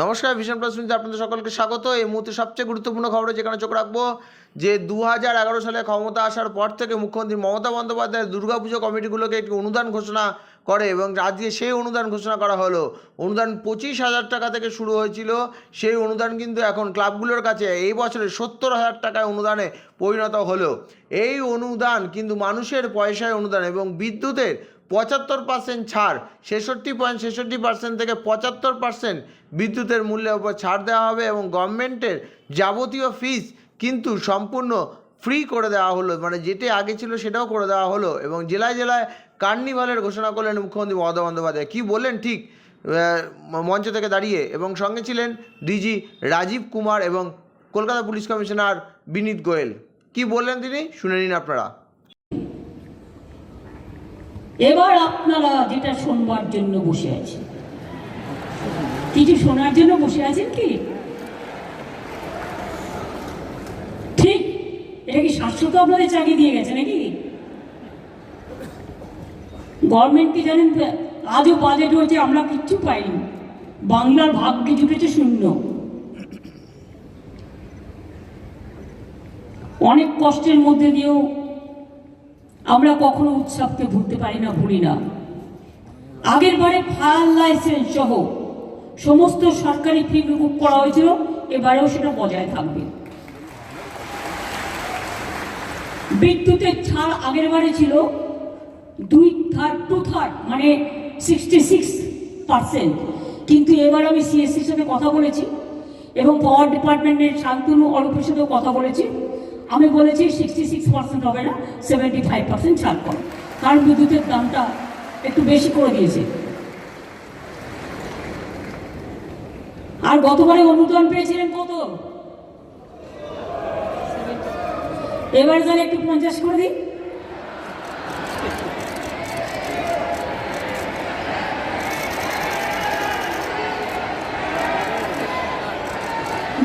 নমস্কার, vision plus নিউজে আপনাদের সকলকে স্বাগত। এই মুহূর্তে সবচেয়ে গুরুত্বপূর্ণ খবরে যেখানে চোখ রাখবো যে 2011 সালে ক্ষমতা আসার পর থেকে মুখ্যমন্ত্রী মমতা বন্দ্যোপাধ্যায় দুর্গাপুজো কমিটিগুলোকে একটি অনুদান ঘোষণা করে এবং আজকে সেই অনুদান ঘোষণা করা হলো। অনুদান 25,000 টাকা থেকে শুরু হয়েছিল, সেই অনুদান কিন্তু এখন ক্লাবগুলোর কাছে এই বছরে 70,000 টাকায় অনুদানে পরিণত হলো। এই অনুদান কিন্তু মানুষের পয়সায় অনুদান এবং বিদ্যুতের 75% ছাড়, 66.66% থেকে 75% বিদ্যুতের মূল্যের উপর ছাড় দেওয়া হবে এবং গভর্নমেন্টের যাবতীয় ফিস কিন্তু সম্পূর্ণ ফ্রি করে দেওয়া হলো, মানে যেটি আগে ছিল সেটাও করে দেওয়া হলো। এবং জেলায় জেলায় কার্নিভালের ঘোষণা করলেন মুখ্যমন্ত্রী মমতা বন্দ্যোপাধ্যায়। কী বললেন ঠিক মঞ্চ থেকে দাঁড়িয়ে, এবং সঙ্গে ছিলেন ডিজি রাজীব কুমার এবং কলকাতা পুলিশ কমিশনার বিনীত গোয়েল। কি বললেন তিনি, শুনে নিন আপনারা। এবার আপনারা যেটা শোনবার জন্য বসে আছেন, কিছু শোনার জন্য বসে আছেন কি? ঠিক, এটা কি শাশ্বত আপনাদের চাকরি দিয়ে গেছে নাকি? গভর্নমেন্টকে জানেন আজও বাজেট হয়েছে, আমরা কিচ্ছু পাইনি। বাংলার ভাগ্যে জুটেছে শূন্য। অনেক কষ্টের মধ্যে দিয়েও আমরা কখনো উৎসবকে ভুলতে পারি না, ভুলি না। আগের বারে ফায়ার লাইসেন্স সহ সমস্ত সরকারি ফি মুকুব করা হয়েছিল, এবারেও সেটা বজায় থাকবে। বিদ্যুতের ছাড় আগের বারে ছিল 2/3 মানে 66%, কিন্তু এবার আমি সিএসসির সাথে কথা বলেছি এবং পাওয়ার ডিপার্টমেন্টের শান্তনু অরূপের সাথেও কথা বলেছি। আমি বলেছি 66% হবে না, 75% ছাড় করো, কারণ বিদ্যুতের দামটা একটু বেশি করে দিয়েছে। আর গতবারে অনুদান পেয়েছিলেন কত? এবার তাহলে একটু 50 করে দিই।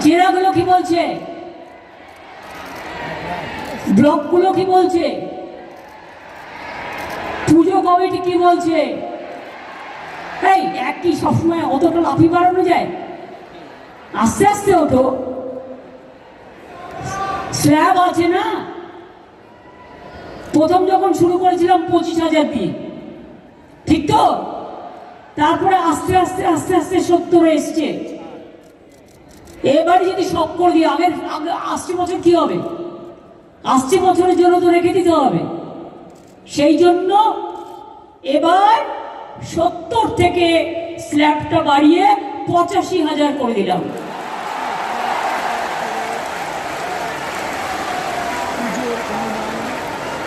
জেলাগুলো কি বলছে, ব্লকগুলো কি বলছে, পুজো কমিটি কি বলছে? এই একই সবসময় অতটা লাফি বাড়ানো যায়? আস্তে আস্তে ওঠো, স্ল্যাব আছে না। প্রথম যখন শুরু করেছিলাম 25,000 দিয়ে, ঠিক তো? তারপরে আস্তে আস্তে আস্তে আস্তে 70 এসছে। এবারে যদি সব করে দিই, আগের 80 বছর কি হবে? 80 বছরের জন্য তো রেখে দিতে হবে। সেই জন্য এবার 70 থেকে স্ল্যাবটা বাড়িয়ে 85,000 করে দিলাম।